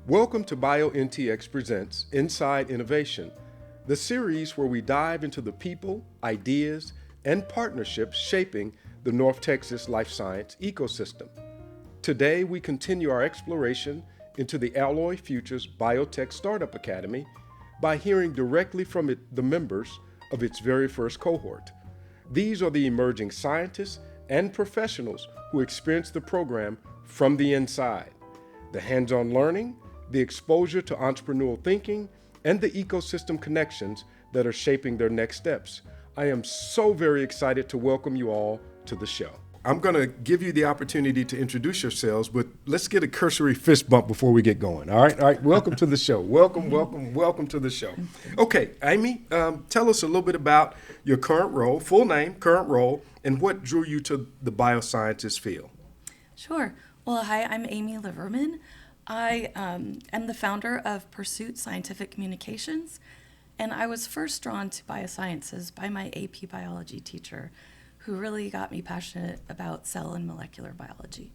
Welcome to BioNTX Presents Inside Innovation, the series where we dive into the people, ideas, and partnerships shaping the North Texas life science ecosystem. Today, we continue our exploration into the Alloy Futures Biotech Startup Academy by hearing directly from the members of its very first cohort. These are the emerging scientists and professionals who experience the program from the inside. The hands-on learning, the exposure to entrepreneurial thinking, and the ecosystem connections that are shaping their next steps. I am so very excited to welcome you all to the show. I'm going to give you the opportunity to introduce yourselves, but let's get a cursory fist bump before we get going. All right. Welcome to the show. Welcome to the show. Okay, Amy, tell us a little bit about your current role, full name, current role, and what drew you to the biosciences field. Sure. Well, hi, I'm Amy Liverman. I am the founder of Pursuit Scientific Communications, and I was first drawn to biosciences by my AP biology teacher, who really got me passionate about cell and molecular biology.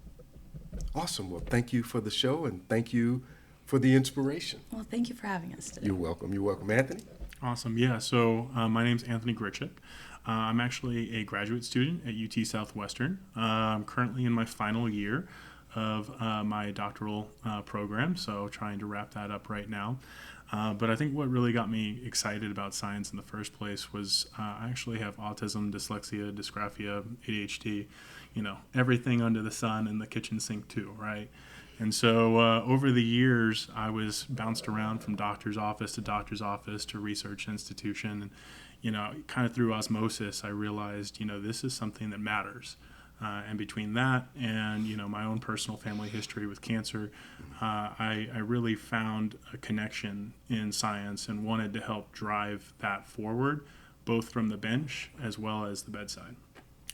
Awesome. Well, thank you for the show, and thank you for the inspiration. Well, thank you for having us today. You're welcome. Anthony? Awesome. Yeah, so my name's Anthony Grichuk. I'm actually a graduate student at UT Southwestern. I'm currently in my final year of my doctoral program, so trying to wrap that up right now. But I think what really got me excited about science in the first place was I actually have autism, dyslexia, dysgraphia, ADHD, everything under the sun and the kitchen sink too, right? And so over the years, I was bounced around from doctor's office to research institution. And, kind of through osmosis, I realized, this is something that matters. And between that and, my own personal family history with cancer, I really found a connection in science and wanted to help drive that forward, both from the bench as well as the bedside.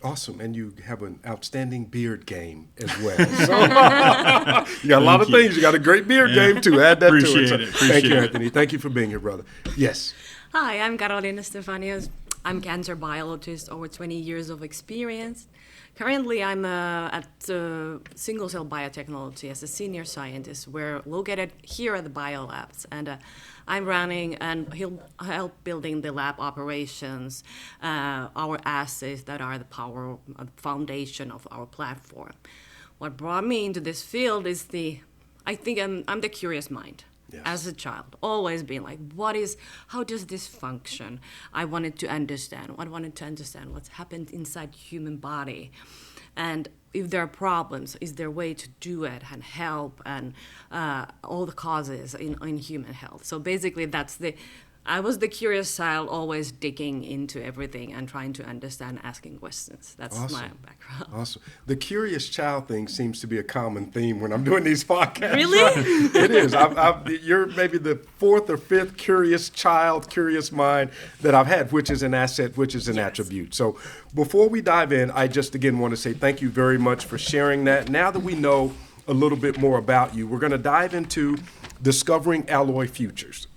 Awesome. And you have an outstanding beard game as well. So, you got a lot of things. You got a great beard game, too. Add that to it. Thank you, Anthony. Thank you for being here, brother. Yes. Hi, I'm Karoliina Stefanius. I'm cancer biologist, over 20 years of experience. Currently, I'm at SingleCell Biotechnology as a senior scientist. We're located here at the biolabs, and I'm running and help building the lab operations, our assays that are the power foundation of our platform. What brought me into this field is I think I'm the curious mind. Yes. As a child, always been like, how does this function? I wanted to understand what's happened inside human body. And if there are problems, is there a way to do it and help and all the causes in human health? So basically I was the curious child, always digging into everything and trying to understand, asking questions. That's awesome. My background. Awesome. The curious child thing seems to be a common theme when I'm doing these podcasts. Really? It is. You're maybe the fourth or fifth curious child, curious mind that I've had, which is an asset, which is an attribute. So before we dive in, I just again want to say thank you very much for sharing that. Now that we know a little bit more about you, we're going to dive into discovering alloy futures.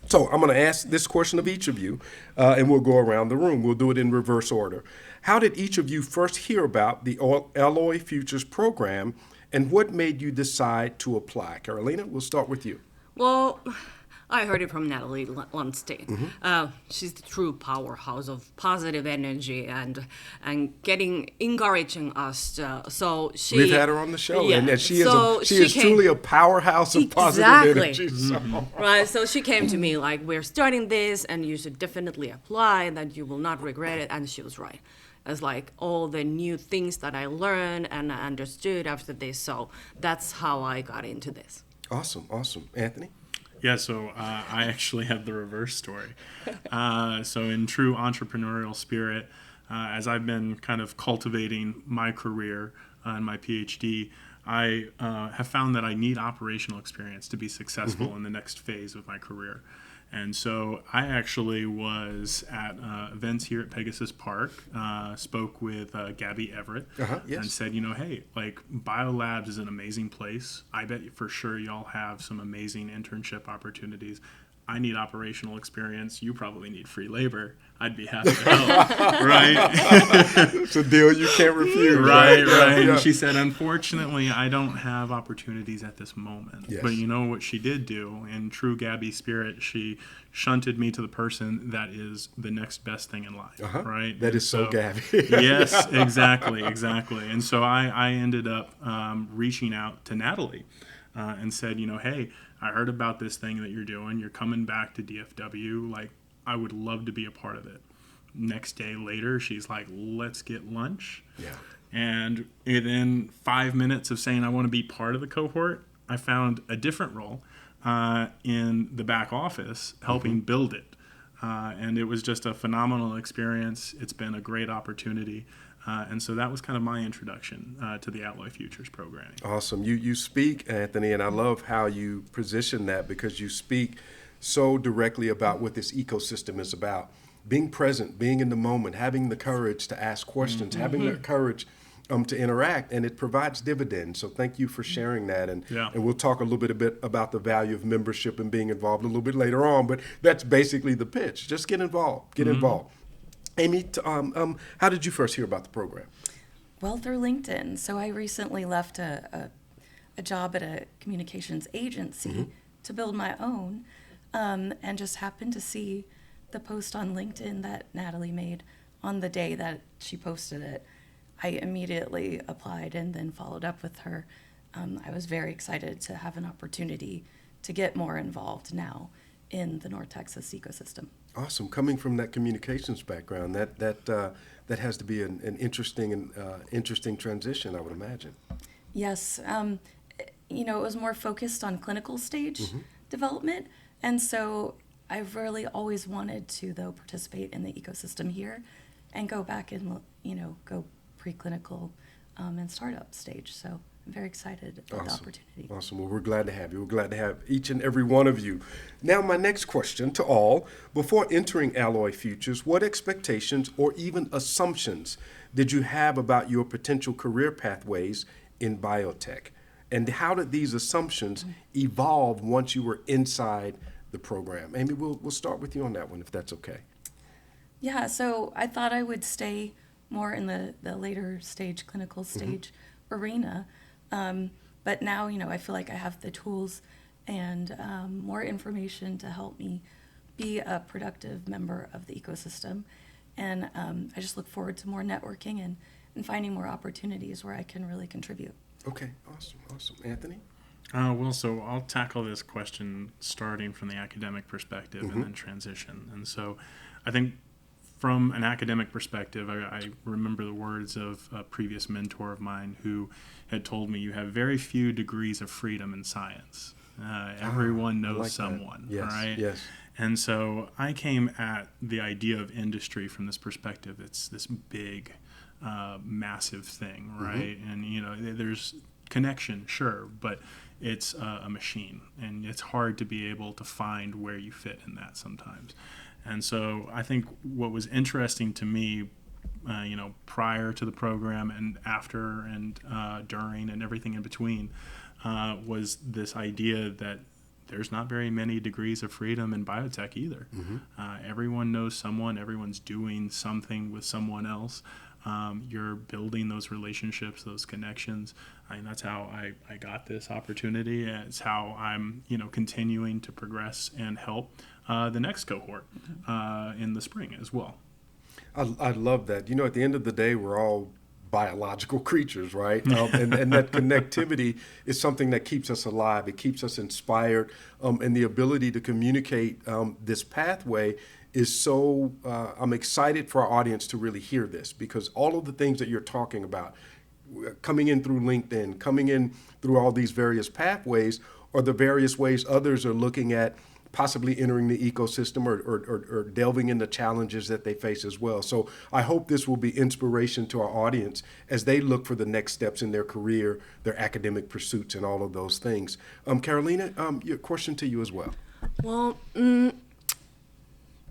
So I'm going to ask this question of each of you, and we'll go around the room. We'll do it in reverse order. How did each of you first hear about the Alloy Futures program, and what made you decide to apply? Karoliina, we'll start with you. Well, I heard it from Natalie Lundsteen. Mm-hmm. She's the true powerhouse of positive energy and encouraging us. We've had her on the show, yeah. and she is truly a powerhouse of positive energy. So. Right. So she came to me like, we're starting this, and you should definitely apply. That you will not regret it. And she was right. It's like all the new things that I learned and I understood after this. So that's how I got into this. Awesome. Anthony? Yeah, so I actually have the reverse story. So in true entrepreneurial spirit, as I've been kind of cultivating my career and my PhD, I have found that I need operational experience to be successful in the next phase of my career. And so I actually was at events here at Pegasus Park, spoke with Gabby Everett, and said, hey, like Biolabs is an amazing place. I bet for sure y'all have some amazing internship opportunities. I need operational experience. You probably need free labor. I'd be happy to help, right? It's a deal you can't refuse. Right. Yeah. And she said, unfortunately, I don't have opportunities at this moment. Yes. But you know what she did do? In true Gabby spirit, she shunted me to the person that is the next best thing in life, right? That is so Gabby. Yes, exactly. And so I ended up reaching out to Natalie and said, hey, I heard about this thing that you're doing. You're coming back to DFW. Like, I would love to be a part of it. Next day later, she's like, let's get lunch. Yeah. And within 5 minutes of saying I want to be part of the cohort, I found a different role in the back office helping build it. And it was just a phenomenal experience. It's been a great opportunity. And so that was kind of my introduction to the Alloy Futures programming. Awesome. You speak, Anthony, and I love how you position that, because you speak so directly about what this ecosystem is about. Being present, being in the moment, having the courage to ask questions, having the courage to interact, and it provides dividends. So thank you for sharing that. And we'll talk a little bit about the value of membership and being involved a little bit later on, but that's basically the pitch. Just get involved. Get involved. Amy, how did you first hear about the program? Well, through LinkedIn. So I recently left a job at a communications agency to build my own, and just happened to see the post on LinkedIn that Natalie made on the day that she posted it. I immediately applied and then followed up with her. I was very excited to have an opportunity to get more involved now in the North Texas ecosystem. Awesome. Coming from that communications background, that has to be an interesting transition, I would imagine. Yes. It was more focused on clinical stage development. And so I've really always wanted to, though, participate in the ecosystem here and go back and, go preclinical and startup stage. So I'm very excited about the opportunity. Awesome. Well, we're glad to have you. We're glad to have each and every one of you. Now, my next question to all: before entering Alloy Futures, what expectations or even assumptions did you have about your potential career pathways in biotech? And how did these assumptions evolve once you were inside the program? Amy, we'll start with you on that one, if that's okay. Yeah, so I thought I would stay more in the later stage, clinical stage arena. But now, I feel like I have the tools and more information to help me be a productive member of the ecosystem. And I just look forward to more networking and finding more opportunities where I can really contribute. Okay, awesome. Anthony? So I'll tackle this question starting from the academic perspective and then transition. And so I think from an academic perspective, I remember the words of a previous mentor of mine who had told me, you have very few degrees of freedom in science. Everyone knows like someone, right? Yes. And so I came at the idea of industry from this perspective. It's this big, massive thing, right? And, there's connection, sure, but it's a machine, and it's hard to be able to find where you fit in that sometimes. And so I think what was interesting to me, prior to the program and after and during and everything in between, was this idea that there's not very many degrees of freedom in biotech either. Everyone knows someone, everyone's doing something with someone else. You're building those relationships, those connections. That's how I got this opportunity. It's how I'm, continuing to progress and help the next cohort in the spring as well. I love that. At the end of the day, we're all biological creatures, right? And that connectivity is something that keeps us alive. It keeps us inspired. And the ability to communicate this pathway is so, I'm excited for our audience to really hear this, because all of the things that you're talking about, coming in through LinkedIn, coming in through all these various pathways, are the various ways others are looking at possibly entering the ecosystem or delving into challenges that they face as well. So I hope this will be inspiration to our audience as they look for the next steps in their career, their academic pursuits, and all of those things. Karoliina, your question to you as well. Well,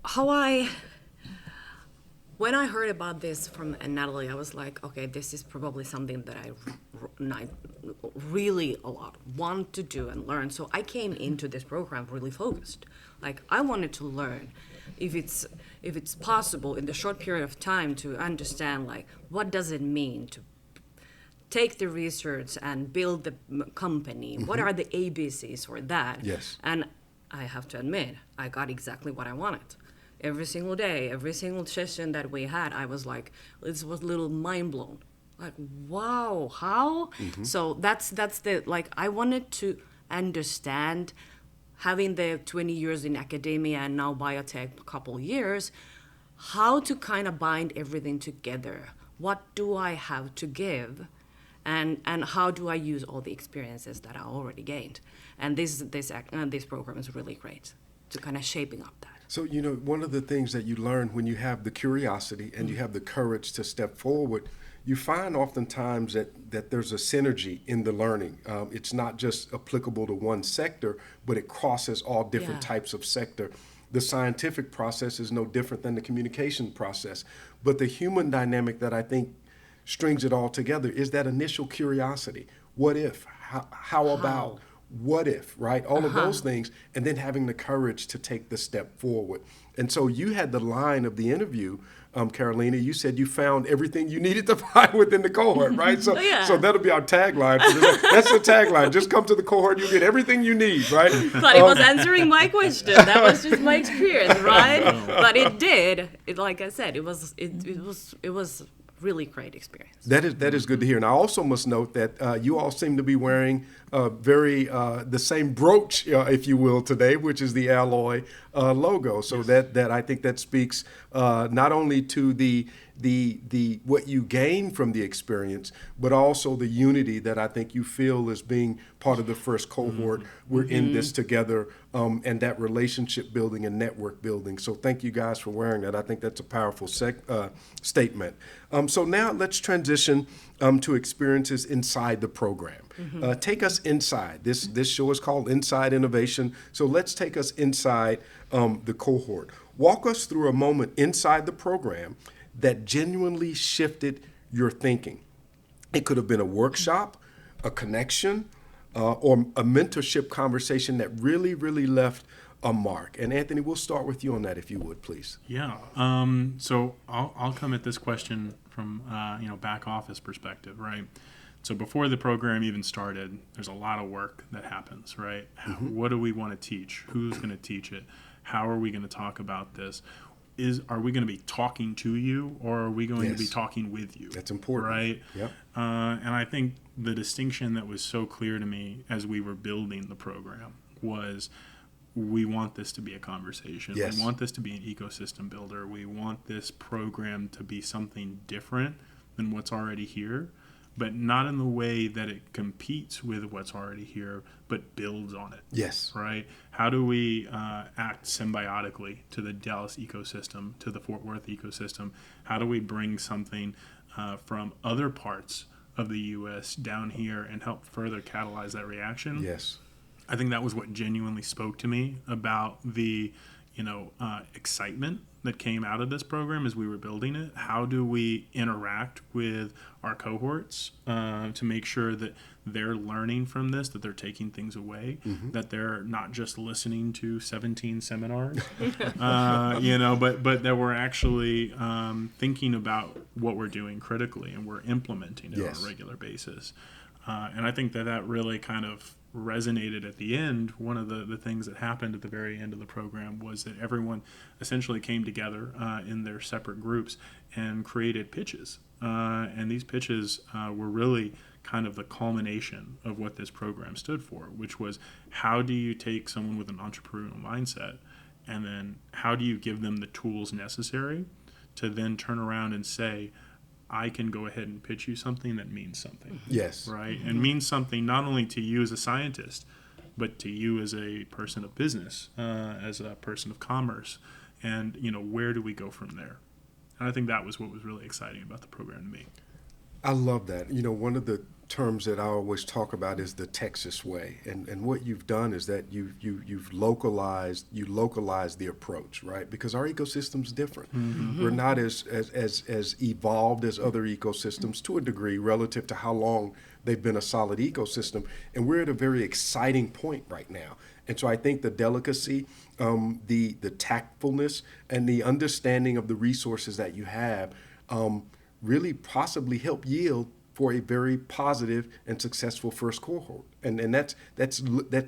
how I When I heard about this from Natalie, I was like, okay, this is probably something that I really a lot want to do and learn. So I came into this program really focused. Like, I wanted to learn if it's possible in the short period of time to understand, like, what does it mean to take the research and build the company? What are the ABCs for that? Yes. And I have to admit, I got exactly what I wanted. Every single day, every single session that we had, I was like, this was a little mind blown. Like, wow, how? So that's the, like, I wanted to understand, having the 20 years in academia and now biotech a couple years, how to kind of bind everything together. What do I have to give? And how do I use all the experiences that I already gained? And this program is really great to kind of shaping up that. So, one of the things that you learn when you have the curiosity and you have the courage to step forward, you find oftentimes that there's a synergy in the learning. It's not just applicable to one sector, but it crosses all different types of sector. The scientific process is no different than the communication process. But the human dynamic that I think strings it all together is that initial curiosity. What if? How about? What if, right? All of those things, and then having the courage to take the step forward. And so you had the line of the interview, Karoliina. You said you found everything you needed to find within the cohort, right? So, so that'll be our tagline. That's the tagline. Just come to the cohort, you get everything you need, right? But it was answering my question. That was just my experience, right? But it did. Like I said, it was really great experience. That is good to hear. And I also must note that you all seem to be wearing the same brooch, if you will, today, which is the Alloy logo. So that I think that speaks not only to the what you gain from the experience, but also the unity that I think you feel as being part of the first cohort. We're in this together, and that relationship building and network building. So thank you guys for wearing that. I think that's a powerful statement. So now let's transition to experiences inside the program. Take us inside. This show is called Inside Innovation. So let's take us inside the cohort. Walk us through a moment inside the program that genuinely shifted your thinking. It could have been a workshop, a connection, or a mentorship conversation that really, really left a mark. And Anthony, we'll start with you on that, if you would, please. Yeah. So I'll come at this question from back office perspective, right? So before the program even started, there's a lot of work that happens, right? What do we want to teach? Who's going to teach it? How are we going to talk about this? Are we going to be talking to you, or are we going to be talking with you? That's important. Right? Yep. And I think the distinction that was so clear to me as we were building the program was, we want this to be a conversation. Yes. We want this to be an ecosystem builder. We want this program to be something different than what's already here, but not in the way that it competes with what's already here, but builds on it. Yes. Right? How do we act symbiotically to the Dallas ecosystem, to the Fort Worth ecosystem? How do we bring something from other parts of the U.S. down here and help further catalyze that reaction? Yes. I think that was what genuinely spoke to me about the excitement that came out of this program as we were building it. How do we interact with our cohorts to make sure that they're learning from this, that they're taking things away, that they're not just listening to 17 seminars, but that we're actually thinking about what we're doing critically and we're implementing it on a regular basis. And I think that really kind of resonated at the end. One of the things that happened at the very end of the program was that everyone essentially came together in their separate groups and created pitches. And these pitches were really kind of the culmination of what this program stood for, which was, how do you take someone with an entrepreneurial mindset, and then how do you give them the tools necessary to then turn around and say, I can go ahead and pitch you something that means something. Yes. Right? And means something not only to you as a scientist, but to you as a person of business, as a person of commerce. And, where do we go from there? And I think that was what was really exciting about the program to me. I love that. One of the terms that I always talk about is the Texas way, and what you've done is that you've localized the approach, right? Because our ecosystem's different. We're not as evolved as other ecosystems to a degree relative to how long they've been a solid ecosystem, and we're at a very exciting point right now. And so I think the delicacy, the tactfulness, and the understanding of the resources that you have really possibly help yield for a very positive and successful first cohort. And that's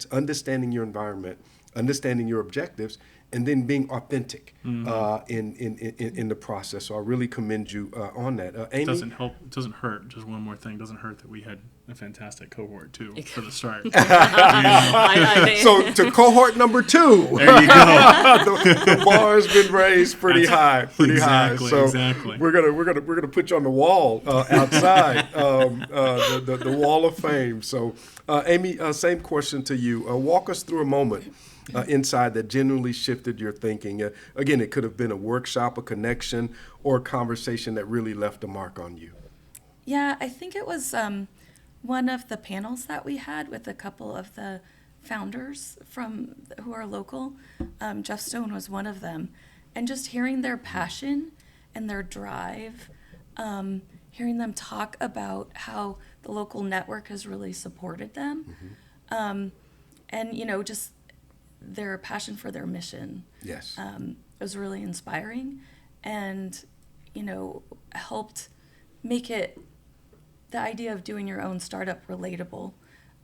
understanding your environment, understanding your objectives, and then being authentic in the process. So I really commend you on that. Amy? It doesn't help. It doesn't hurt. Just one more thing. It doesn't hurt that we had a fantastic cohort too for the start. So to cohort number 2, there you go. the bar has been raised pretty high. So exactly. we're gonna put you on the wall outside the wall of fame. So Amy, same question to you. Walk us through a moment inside that genuinely shifted your thinking. Again, it could have been a workshop, a connection, or a conversation that really left a mark on you. Yeah, I think it was one of the panels that we had with a couple of the founders who are local. Jeff Stone was one of them. And just hearing their passion and their drive, hearing them talk about how the local network has really supported them, and, just their passion for their mission. Yes. Was really inspiring and, helped make it the idea of doing your own startup relatable,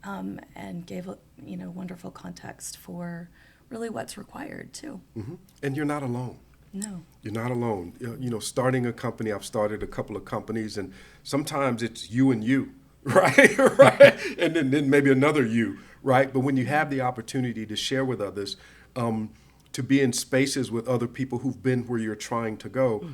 and gave wonderful context for really what's required too. And you're not alone. No. You're not alone. Starting a company, I've started a couple of companies, and sometimes it's you and you, right? Right? And then maybe another you, right? But when you have the opportunity to share with others, to be in spaces with other people who've been where you're trying to go,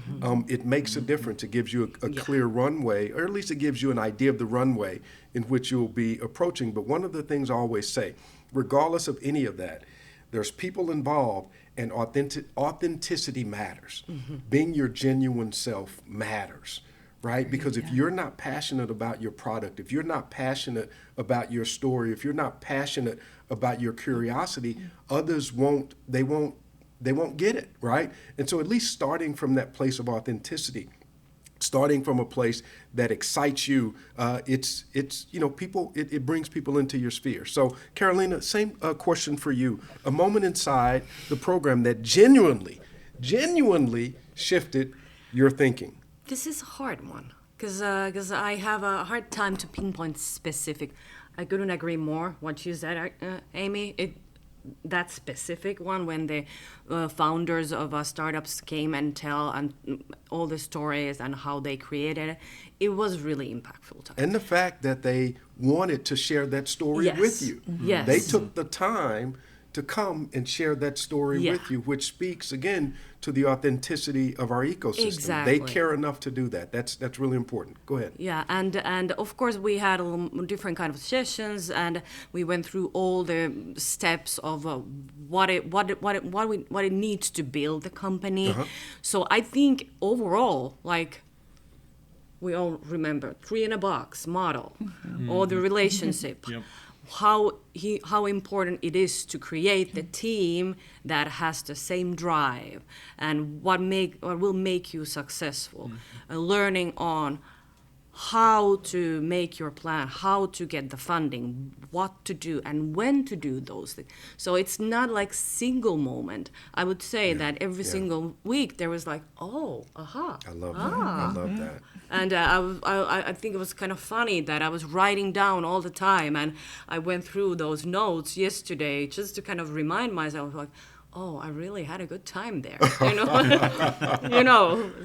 it makes a difference. It gives you a clear runway, or at least it gives you an idea of the runway in which you'll be approaching. But one of the things I always say, regardless of any of that, there's people involved, and authenticity matters. Being your genuine self matters, right? Because if you're not passionate about your product, if you're not passionate about your story, if you're not passionate about your curiosity, others won't get it, right? And so at least starting from that place of authenticity, starting from a place that excites you, it brings people into your sphere. So Karoliina, same question for you. A moment inside the program that genuinely shifted your thinking. This is a hard one because I have a hard time to pinpoint specific. I couldn't agree more what you said, Amy. That specific one, when the founders of startups came and tell all the stories and how they created it was really impactful to me. And the fact that they wanted to share that story with you. Yes. They took the time to come and share that story with you, which speaks, again, to the authenticity of our ecosystem. Exactly. They care enough to do that. That's really important. Go ahead. Yeah, and of course we had different kind of sessions, and we went through all the steps of what it needs to build the company. So I think overall, we all remember 3 in a box model, or the relationship. How important it is to create the team that has the same drive, and what will make you successful. Learning on how to make your plan, how to get the funding, what to do, and when to do those things. So it's not like single moment. I would say that every single week there was aha. I love that. I love that. And I think it was kind of funny that I was writing down all the time, and I went through those notes yesterday just to kind of remind myself, I really had a good time there,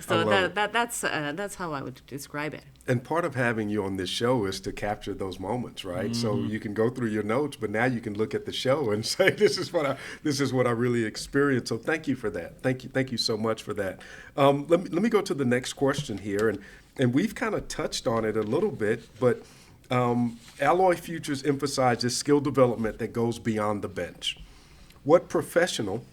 So that's how I would describe it. And part of having you on this show is to capture those moments, right? So you can go through your notes, but now you can look at the show and say, this is what I really experienced. So thank you for that. Thank you so much for that. Let me go to the next question here, and we've kind of touched on it a little bit, but Alloy Futures emphasizes skill development that goes beyond the bench. What professional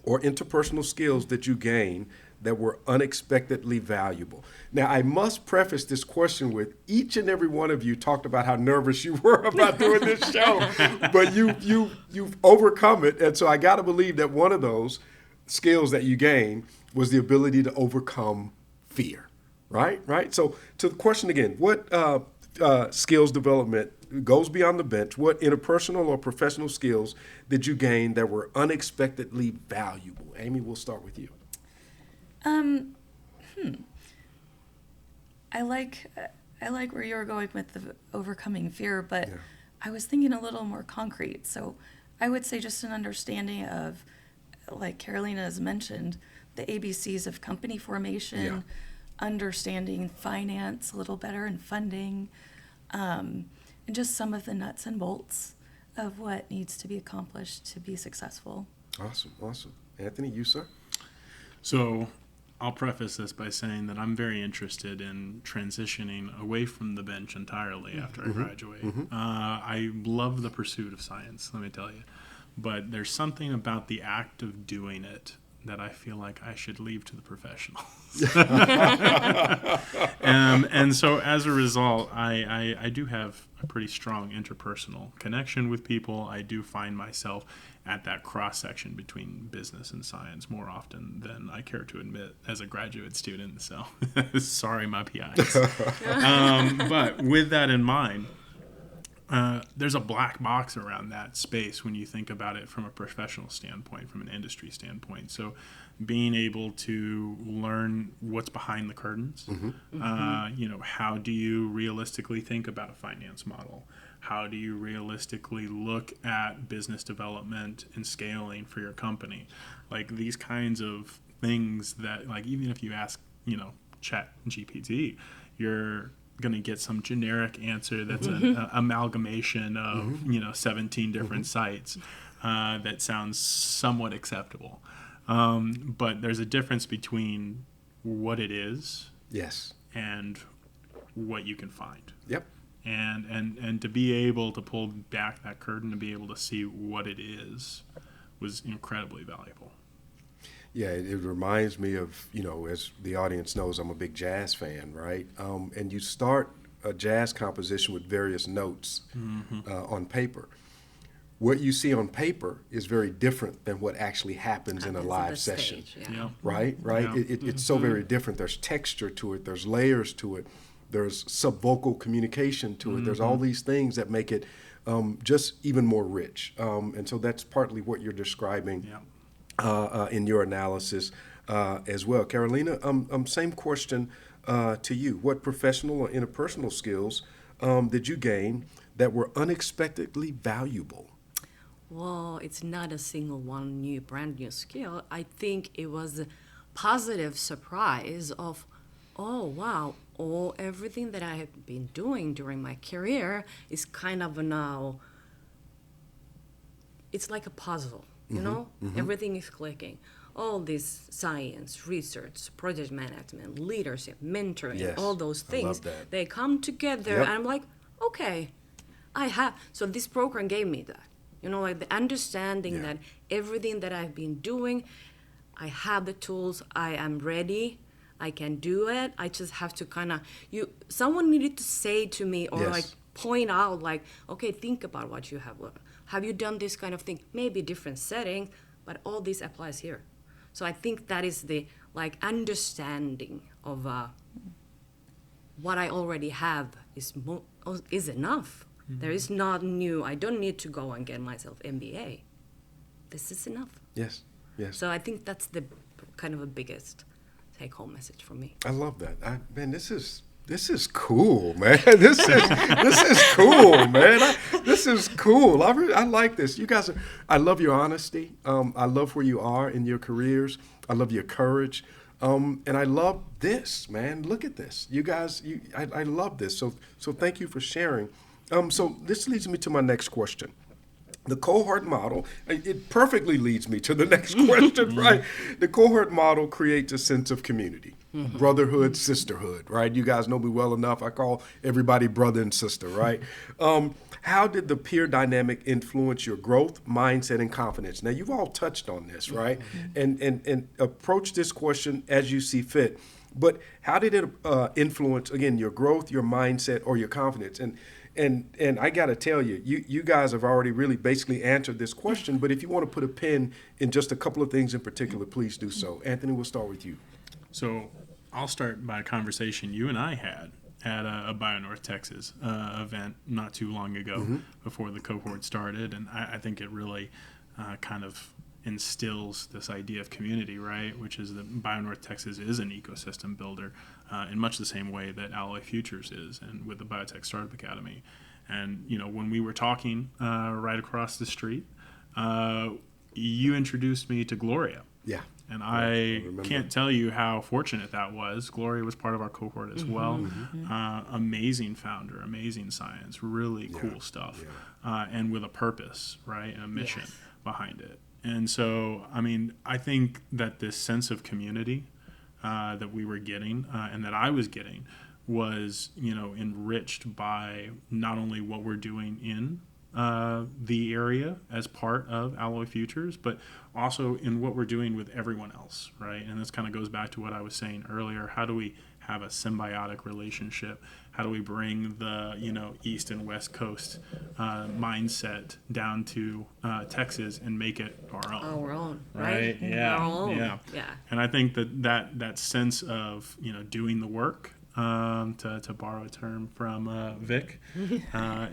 or interpersonal skills did you gain that were unexpectedly valuable? Now, I must preface this question with each and every one of you talked about how nervous you were about doing this show, but you've overcome it. And so I got to believe that one of those skills that you gained was the ability to overcome fear, right? So to the question again, what skills development goes beyond the bench? What interpersonal or professional skills did you gain that were unexpectedly valuable? Amy, we'll start with you. I like where you were going with the overcoming fear, but I was thinking a little more concrete. So I would say just an understanding of, like Karoliina has mentioned, the ABCs of company formation, understanding finance a little better and funding, and just some of the nuts and bolts of what needs to be accomplished to be successful. Awesome. Anthony, you, sir? So I'll preface this by saying that I'm very interested in transitioning away from the bench entirely after I graduate. I love the pursuit of science, let me tell you. But there's something about the act of doing it that I feel like I should leave to the professionals. And so as a result, I do have a pretty strong interpersonal connection with people. I do find myself at that cross-section between business and science more often than I care to admit as a graduate student. So sorry, my PIs. But with that in mind, there's a black box around that space when you think about it from a professional standpoint, from an industry standpoint. So being able to learn what's behind the curtains, how do you realistically think about a finance model? How do you realistically look at business development and scaling for your company? Like these kinds of things that, like, even if you ask, Chat GPT, you're going to get some generic answer that's an amalgamation of 17 different sites that sounds somewhat acceptable, but there's a difference between what it is and what you can find. And to be able to pull back that curtain, to be able to see what it is, was incredibly valuable. Yeah, it reminds me of, as the audience knows, I'm a big jazz fan, right? And you start a jazz composition with various notes on paper. What you see on paper is very different than what actually happens in a live session, right? Yeah. It's so very different. There's texture to it. There's layers to it. There's subvocal communication to it. There's all these things that make it just even more rich. And so that's partly what you're describing in your analysis as well. Karoliina, same question to you. What professional or interpersonal skills did you gain that were unexpectedly valuable? Well, it's not a single one brand new skill. I think it was a positive surprise of, oh, wow, everything that I have been doing during my career is kind of now, it's like a puzzle, Everything is clicking. All this science, research, project management, leadership, mentoring, all those things, they come together, and I'm like, okay, so this program gave me that. Like the understanding that everything that I've been doing, I have the tools, I am ready, I can do it. I just have to someone needed to say to me or like point out like, okay, think about what you have learned. Have you done this kind of thing? Maybe different setting, but all this applies here. So I think that is the understanding of what I already have is enough. There is not new. I don't need to go and get myself MBA. This is enough. Yes. So I think that's the kind of a biggest take-home message for me. I love that. Man, this is cool, man. This is cool, man. This is cool. I like this. You guys I love your honesty. I love where you are in your careers. I love your courage. And I love this, man. Look at this. You guys, I love this. So thank you for sharing. So this leads me to my next question. The cohort model, it perfectly leads me to the next question, right? The cohort model creates a sense of community, brotherhood, sisterhood, right? You guys know me well enough. I call everybody brother and sister, right? How did the peer dynamic influence your growth, mindset, and confidence? Now, you've all touched on this, right? And approach this question as you see fit. But how did it influence, again, your growth, your mindset, or your confidence? And I got to tell you, you guys have already really basically answered this question. But if you want to put a pin in just a couple of things in particular, please do so. Anthony, we'll start with you. So I'll start by a conversation you and I had at a BioNTX Texas event not too long ago before the cohort started. And I think it really kind of instills this idea of community, right? Which is that BioNTX Texas is an ecosystem builder in much the same way that Alloy Futures is, and with the Biotech Startup Academy. And, you know, when we were talking right across the street, you introduced me to Gloria. Yeah. And I can't tell you how fortunate that was. Gloria was part of our cohort as well. Amazing founder, amazing science, really cool stuff. And with a purpose, right, and a mission behind it. And so, I mean, I think that this sense of community that we were getting and that I was getting was, you know, enriched by not only what we're doing in the area as part of Alloy Futures, but also in what we're doing with everyone else, right? And this kind of goes back to what I was saying earlier. How do we have a symbiotic relationship? How do we bring the, you know, East and West Coast mindset down to Texas and make it our own? Our own, right? right? Yeah, Our own. yeah. Yeah. And I think that sense of, you know, doing the work, to borrow a term from Vic,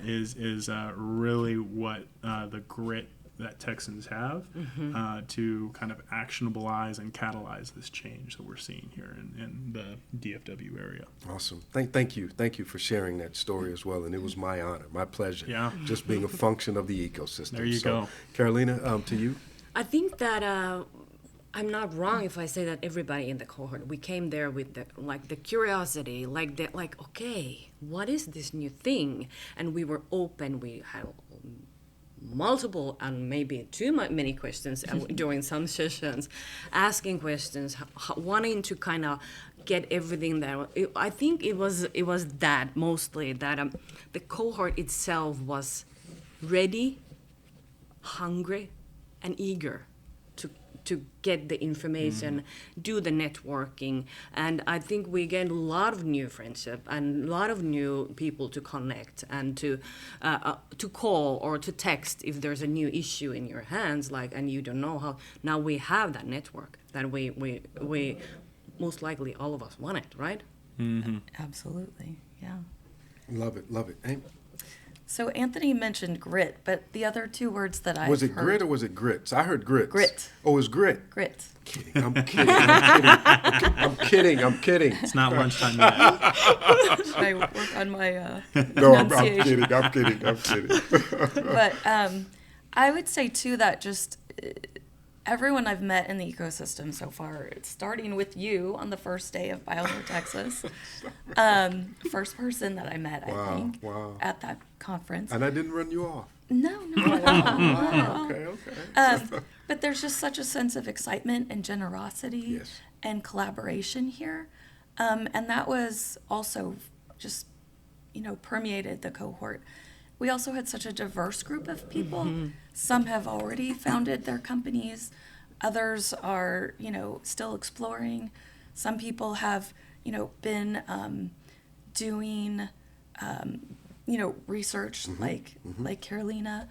is really what the grit that Texans have to kind of actionabilize and catalyze this change that we're seeing here in the DFW area. Awesome. Thank you for sharing that story as well. And it was my honor, my pleasure. Yeah. Just being a function of the ecosystem. There you go. Karoliina, to you. I think that I'm not wrong if I say that everybody in the cohort, we came there with the curiosity, okay, what is this new thing? And we were open. We had multiple and maybe too many questions during some sessions, asking questions, wanting to kind of get everything that I think it was that mostly that the cohort itself was ready, hungry, and eager to get the information, do the networking, and I think we get a lot of new friendship and a lot of new people to connect and to call or to text if there's a new issue in your hands, and you don't know how. Now we have that network that we most likely all of us want it, right? Absolutely, yeah. Love it. Amy? So Anthony mentioned grit, but the other two words that I Was it grit or was it grits? I heard grits. Grit. Oh, it was grit. Grit. I'm kidding. It's not lunchtime yet. Should I work on my No, I'm pronunciation? kidding. But I would say too that just everyone I've met in the ecosystem so far, starting with you on the first day of BioNTX Texas, first person that I met, I think, at that conference. And I didn't run you off. No, not at all. Not at all. Okay. But there's just such a sense of excitement and generosity and collaboration here. And that was also just, permeated the cohort. We also had such a diverse group of people. Some have already founded their companies. Others are, still exploring. Some people have, been doing, research like Karoliina.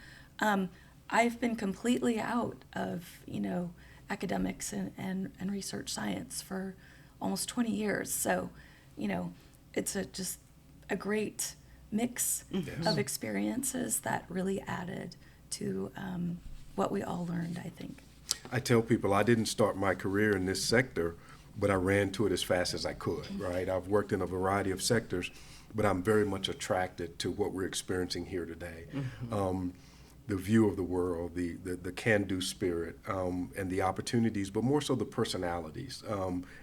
I've been completely out of, academics and research science for almost 20 years. So, it's just a great mix of experiences that really added to what we all learned, I think. I tell people I didn't start my career in this sector, but I ran to it as fast as I could, right? I've worked in a variety of sectors, but I'm very much attracted to what we're experiencing here today. The view of the world, the can-do spirit, and the opportunities, but more so the personalities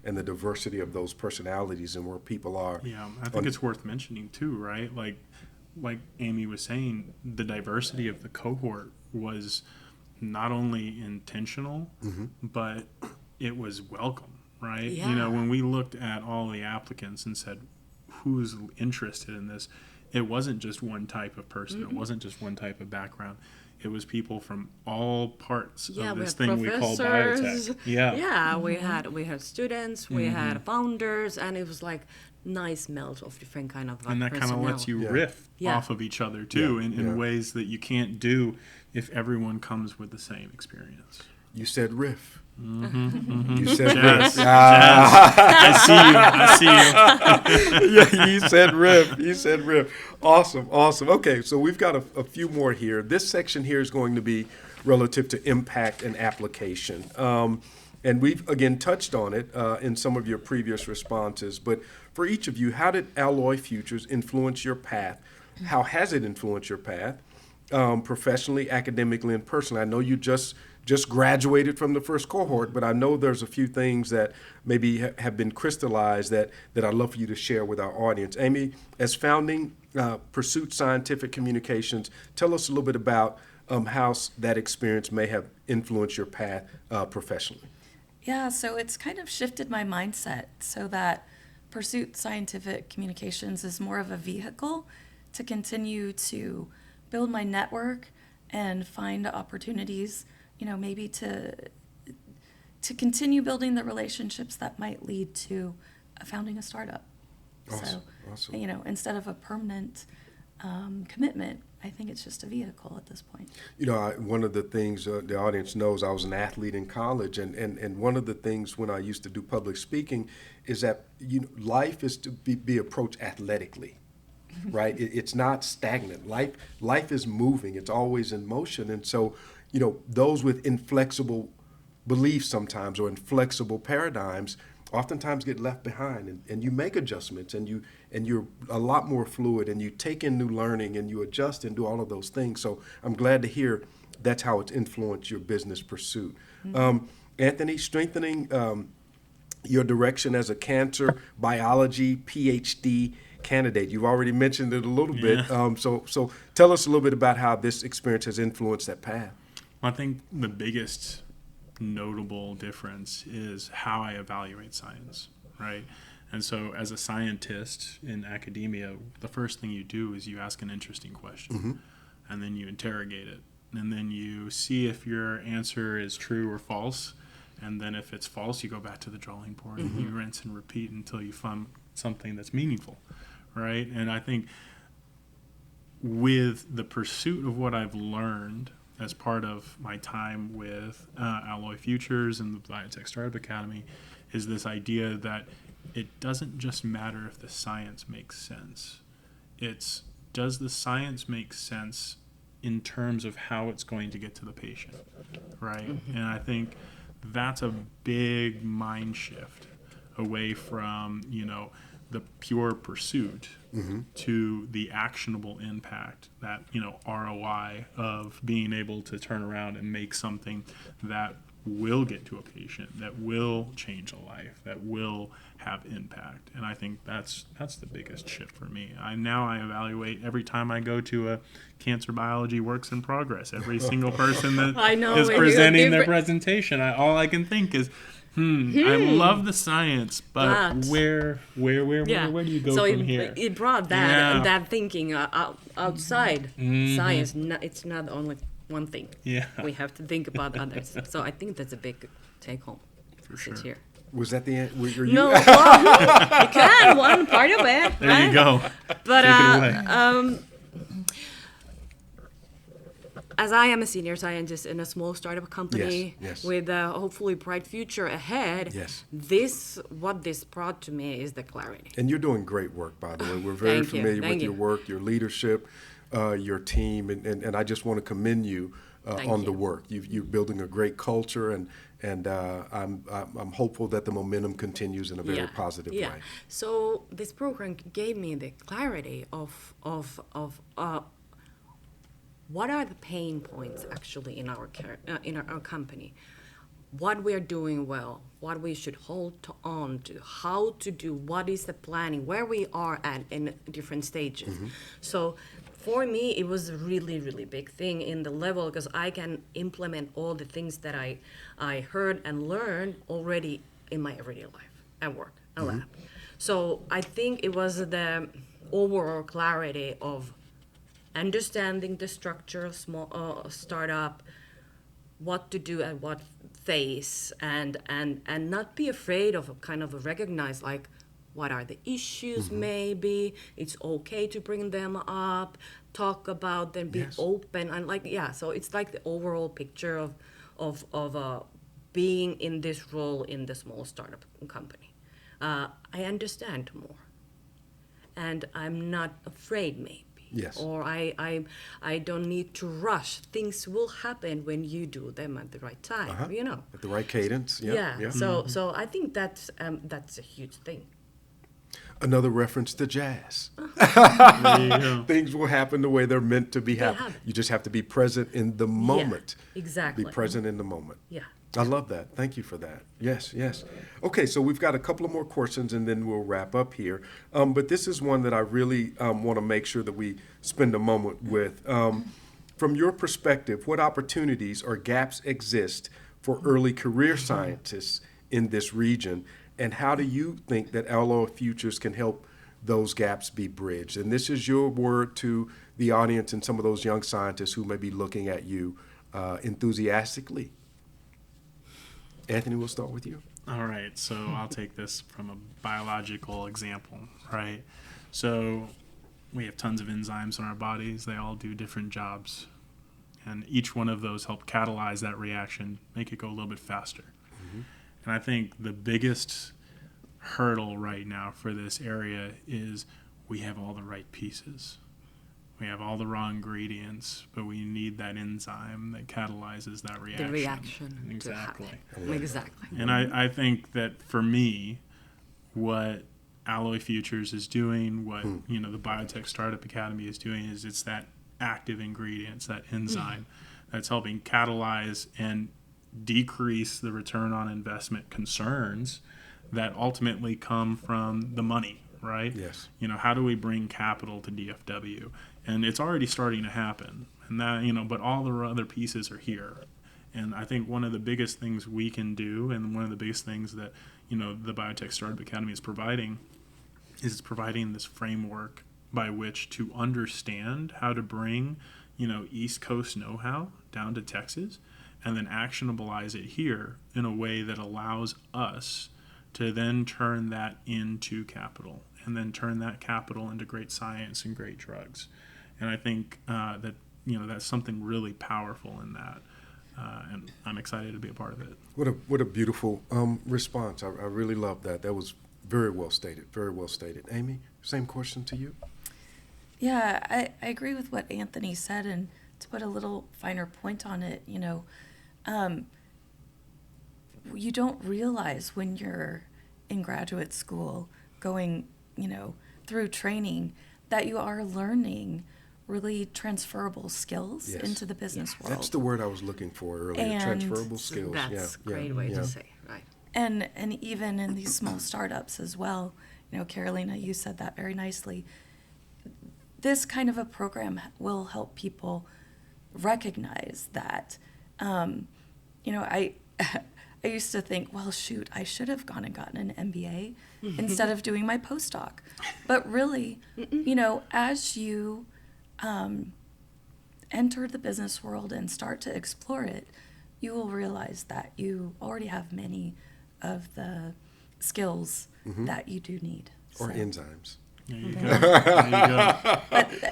and the diversity of those personalities and where people are. Yeah, I think it's worth mentioning too, right? Like Amy was saying, the diversity of the cohort was not only intentional, but it was welcome, right? Yeah. When we looked at all the applicants and said, who's interested in this, it wasn't just one type of person. It wasn't just one type of background. It was people from all parts of this thing we call biotech. Yeah, we had students, we had founders, and it was like nice melt of different kind of and that kind of lets you riff off of each other too in ways that you can't do if everyone comes with the same experience. You said riff. You said riff. riff. I see you. Yeah, you said riff. You said riff. Awesome. Okay, so we've got a few more here. This section here is going to be relative to impact and application. And we've, again, touched on it in some of your previous responses. But for each of you, how did Alloy Futures influence your path? How has it influenced your path, professionally, academically, and personally? I know you just graduated from the first cohort, but I know there's a few things that maybe have been crystallized that I'd love for you to share with our audience. Amy, as founding Pursuit Scientific Communications, tell us a little bit about how that experience may have influenced your path professionally. Yeah, so it's kind of shifted my mindset so that Pursuit Scientific Communications is more of a vehicle to continue to build my network and find opportunities, maybe to continue building the relationships that might lead to founding a startup. Awesome. Instead of a permanent commitment, I think it's just a vehicle at this point. One of the things the audience knows, I was an athlete in college, and one of the things when I used to do public speaking is that life is to be approached athletically, right? It's not stagnant. Life is moving. It's always in motion, and so those with inflexible beliefs sometimes or inflexible paradigms oftentimes get left behind, and you make adjustments, and you're a lot more fluid, and you take in new learning, and you adjust and do all of those things. So I'm glad to hear that's how it's influenced your business pursuit. Anthony, strengthening your direction as a cancer biology PhD candidate. You've already mentioned it a little bit. So tell us a little bit about how this experience has influenced that path. I think the biggest notable difference is how I evaluate science, right? And so as a scientist in academia, the first thing you do is you ask an interesting question, and then you interrogate it, and then you see if your answer is true or false, and then if it's false, you go back to the drawing board and you rinse and repeat until you find something that's meaningful, right? And I think with the pursuit of what I've learned as part of my time with Alloy Futures and the Biotech Startup Academy is this idea that it doesn't just matter if the science makes sense. It's, does the science make sense in terms of how it's going to get to the patient, right? And I think that's a big mind shift away from, the pure pursuit to the actionable impact, that ROI of being able to turn around and make something that will get to a patient, that will change a life, that will have impact. And I think that's the biggest shift for me. I evaluate every time I go to a cancer biology works in progress. Every single person that is presenting their presentation, all I can think is, I love the science, but where do you go from here? So it brought that thinking outside science. It's not only one thing. Yeah. We have to think about others. So I think that's a big take home. For sure. Here. Was that the end? No, well, you can, one part of it. There right? You go. But take it away. As I am a senior scientist in a small startup company yes. with a hopefully bright future ahead, what this brought to me is the clarity. And you're doing great work, by the way. We're very familiar with your work, your leadership, your team, and I just want to commend you on the work. You're building a great culture, and I'm hopeful that the momentum continues in a very positive way. So this program gave me the clarity of what are the pain points actually in our company, what we are doing well, what we should hold on to, how to do, what is the planning, where we are at in different stages. So for me, it was a really, really big thing in the level, because I can implement all the things that I heard and learned already in my everyday life, at work, at lab. So I think it was overall clarity of understanding the structure of small startup, what to do at what phase, and not be afraid of kind of recognize like what are the issues. Maybe it's okay to bring them up, talk about them, be open, and so it's like the overall picture of being in this role in the small startup company. I understand more, and I'm not afraid maybe. Yes. Or I don't need to rush. Things will happen when you do them at the right time. At the right cadence. Yeah. So I think that's a huge thing. Another reference to jazz. There you go. Things will happen the way they're meant to be happening. You just have to be present in the moment. Yeah, exactly. Be present in the moment. Yeah. I love that. Thank you for that. Yes. Okay, so we've got a couple of more questions, and then we'll wrap up here. But this is one that I really want to make sure that we spend a moment with. From your perspective, what opportunities or gaps exist for early career scientists in this region, and how do you think that Alloy Futures can help those gaps be bridged? And this is your word to the audience and some of those young scientists who may be looking at you enthusiastically. Anthony, we'll start with you. All right, so I'll take this from a biological example, right? So we have tons of enzymes in our bodies. They all do different jobs. And each one of those help catalyze that reaction, make it go a little bit faster. And I think the biggest hurdle right now for this area is we have all the right pieces. We have all the raw ingredients, but we need that enzyme that catalyzes that reaction. The reaction Exactly. to happen. Exactly. And I think that for me, what Alloy Futures is doing, what the Biotech Startup Academy is doing, is it's that active ingredients, that enzyme that's helping catalyze and decrease the return on investment concerns that ultimately come from the money, right? Yes. How do we bring capital to DFW? And it's already starting to happen. And that, but all the other pieces are here. And I think one of the biggest things we can do, and one of the biggest things that, the Biotech Startup Academy is providing this framework by which to understand how to bring, East Coast know-how down to Texas, and then actionabilize it here in a way that allows us to then turn that into capital, and then turn that capital into great science and great drugs. And I think that that's something really powerful in that, and I'm excited to be a part of it. What a beautiful response. I really love that. That was very well stated. Very well stated. Amy, same question to you. Yeah, I agree with what Anthony said, and to put a little finer point on it, you don't realize when you're in graduate school going, through training, that you are learning really transferable skills into the business world. That's the word I was looking for earlier, transferable skills. That's a great way to say, right? And even in these small startups as well, Karoliina, you said that very nicely. This kind of a program will help people recognize that. I used to think, well, shoot, I should have gone and gotten an MBA instead of doing my postdoc. But really, as you enter the business world and start to explore it, you will realize that you already have many of the skills that you do need. Or enzymes. There you go.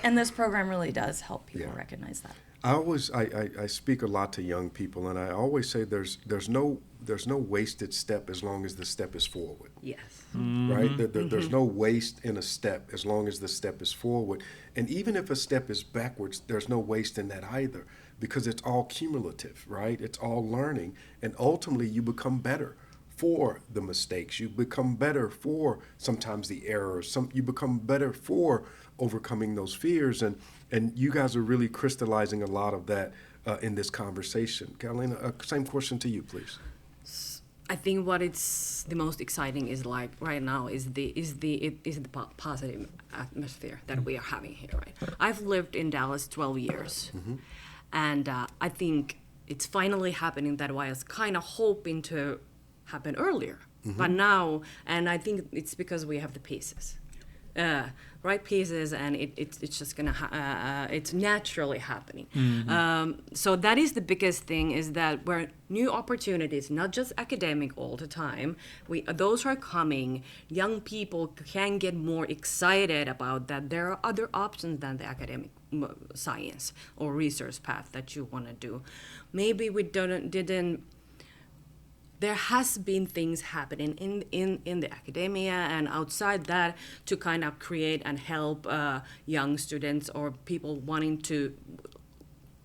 And this program really does help people recognize that. I speak a lot to young people, and I always say there's no wasted step as long as the step is forward. Yes. Right? There's no waste in a step as long as the step is forward. And even if a step is backwards, there's no waste in that either, because it's all cumulative, right? It's all learning, and ultimately you become better for the mistakes. You become better for sometimes the errors. You become better for overcoming those fears, and you guys are really crystallizing a lot of that in this conversation. Karoliina, same question to you, please. I think what it's the most exciting is like right now is the positive atmosphere that we are having here. Right, I've lived in Dallas 12 years, and I think it's finally happening that I was kind of hoping to happen earlier, but now, and I think it's because we have the pieces. right pieces, and it's just gonna it's naturally happening. So that is the biggest thing, is that where new opportunities, not just academic all the time, those are coming. Young people can get more excited about that there are other options than the academic science or research path that you want to do. Maybe we didn't. There has been things happening in the academia and outside that to kind of create and help young students or people wanting to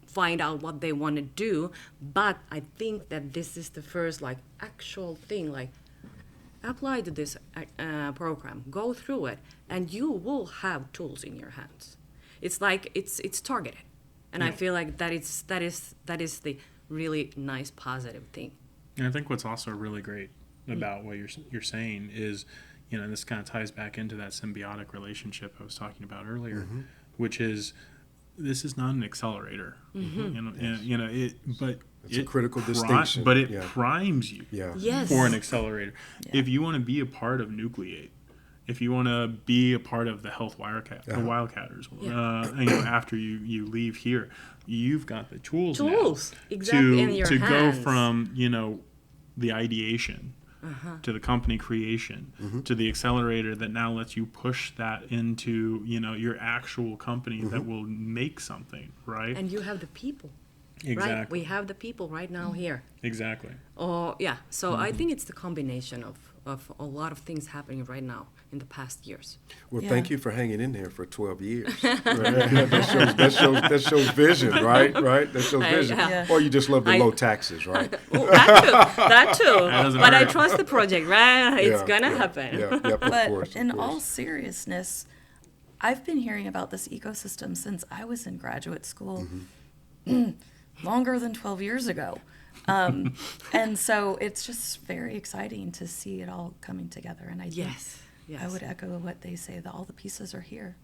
find out what they want to do. But I think that this is the first like actual thing, like apply to this program, go through it, and you will have tools in your hands. It's like it's targeted, and I feel like that is the really nice positive thing. And I think what's also really great about what you're saying is, and this kind of ties back into that symbiotic relationship I was talking about earlier, which is this is not an accelerator, but it's a critical distinction. But it primes you Yes. for an accelerator. Yeah. If you want to be a part of Nucleate, if you want to be a part of the Health Wildcatters, after you leave here, you've got the tools now exactly in your to hands. go from the ideation to the company creation to the accelerator that now lets you push that into your actual company that will make something, right? And you have the people. Exactly. Right? We have the people right now here. Exactly. So I think it's the combination of a lot of things happening right now in the past years. Well, thank you for hanging in there for 12 years. Right? that shows vision, right? That shows vision. Or you just love the low taxes, right? Well, that too. But I hurt. trust the project, right? It's gonna happen. Of But course. in all seriousness, I've been hearing about this ecosystem since I was in graduate school, longer than 12 years ago. And so it's just very exciting to see it all coming together. And I think I would echo what they say, that all the pieces are here.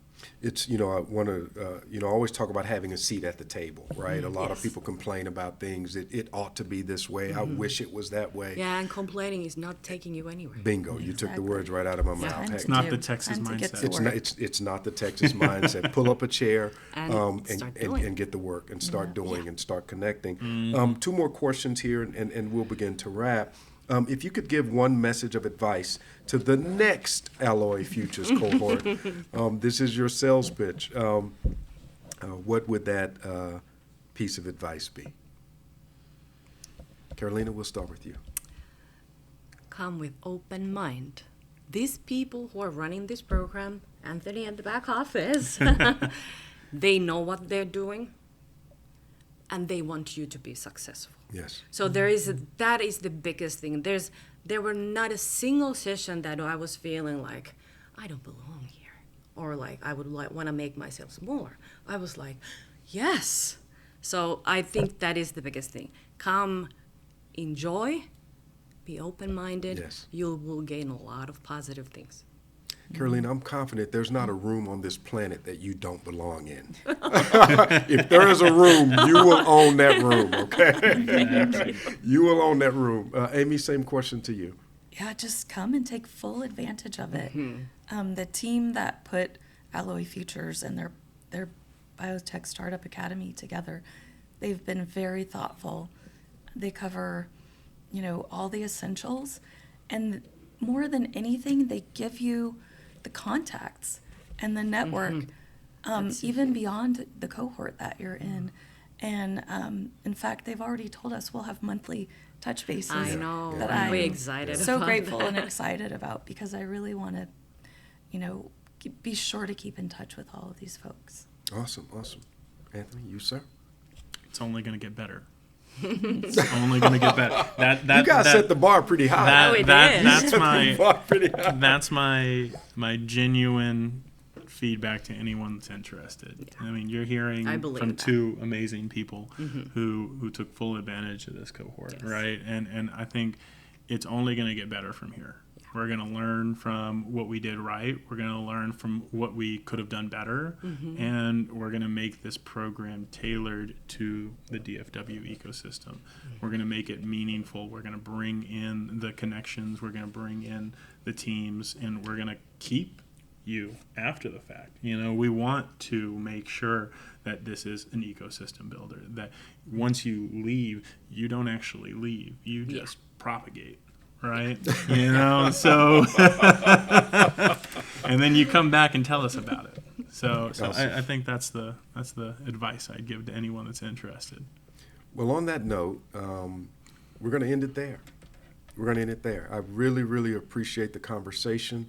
It's, I want to, I always talk about having a seat at the table, right? A lot of people complain about things. It ought to be this way. I wish it was that way. Yeah, and complaining is not taking you anywhere. Bingo. You took the words right out of my mouth. It's not the Texas mindset. It's not the Texas mindset. Pull up a chair and get the work and start doing and start connecting. 2 more questions here, and we'll begin to wrap. If you could give one message of advice to the next Alloy Futures cohort, this is your sales pitch. What would that piece of advice be? Karoliina, we'll start with you. Come with open mind. These people who are running this program, Anthony at the back office, they know what they're doing, and they want you to be successful. Yes. So that is the biggest thing. There were not a single session that I was feeling like I don't belong here, or like I would want to make myself smaller. I was like, yes. So I think that is the biggest thing. Come, enjoy, be open-minded. Yes. You will gain a lot of positive things. Karoliina, I'm confident there's not a room on this planet that you don't belong in. If there is a room, you will own that room, okay? You will own that room. Amy, same question to you. Yeah, just come and take full advantage of it. The team that put Alloy Futures and their Biotech Startup Academy together, they've been very thoughtful. They cover, all the essentials. And more than anything, they give you the contacts and the network, even beyond the cohort that you're in. And in fact, they've already told us we'll have monthly touch bases. I know. That I'm I'm excited so about grateful that. and excited about, because I really want to, be sure to keep in touch with all of these folks. Awesome. Anthony, you, sir? It's only going to get better. It's only going to get better. You guys set the bar pretty high. That's my genuine feedback to anyone that's interested. I mean, you're hearing from 2 amazing people who took full advantage of this cohort, right? And I think it's only going to get better from here. We're going to learn from what we did right. We're going to learn from what we could have done better. And we're going to make this program tailored to the DFW ecosystem. We're going to make it meaningful. We're going to bring in the connections. We're going to bring in the teams. And we're going to keep you after the fact. We want to make sure that this is an ecosystem builder, that once you leave, you don't actually leave, you just propagate, right? So and then you come back and tell us about it. So Awesome. I think that's the advice I'd give to anyone that's interested. Well, on that note, we're going to end it there. I really, really appreciate the conversation.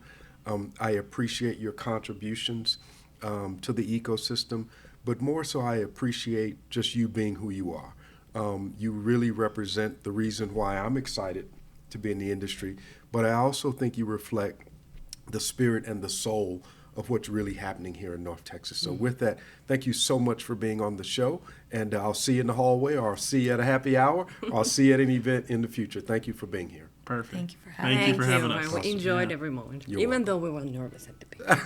I appreciate your contributions to the ecosystem, but more so I appreciate just you being who you are. You really represent the reason why I'm excited to be in the industry, but I also think you reflect the spirit and the soul of what's really happening here in North Texas. So with that, thank you so much for being on the show, and I'll see you in the hallway, or I'll see you at a happy hour, or I'll see you at an event in the future. Thank you for being here. Perfect. Thank you for having Thank you for having us. We enjoyed every moment, You're even welcome. though we were nervous at the beginning.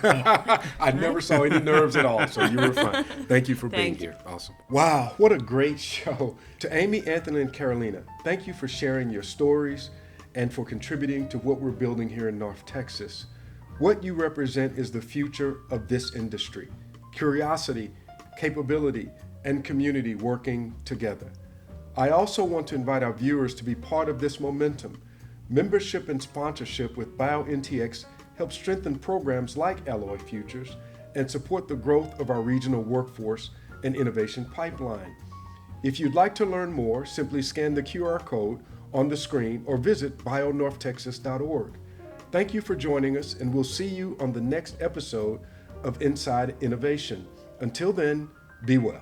I never saw any nerves at all, so you were fine. Thank you for being Thank you. here. Awesome. Wow, what a great show. To Amy, Anthony, and Karoliina, thank you for sharing your stories and for contributing to what we're building here in North Texas. What you represent is the future of this industry. Curiosity, capability, and community working together. I also want to invite our viewers to be part of this momentum. Membership and sponsorship with BioNTX help strengthen programs like Alloy Futures and support the growth of our regional workforce and innovation pipeline. If you'd like to learn more, simply scan the QR code on the screen or visit bionorthtexas.org. Thank you for joining us, and we'll see you on the next episode of Inside Innovation. Until then, be well.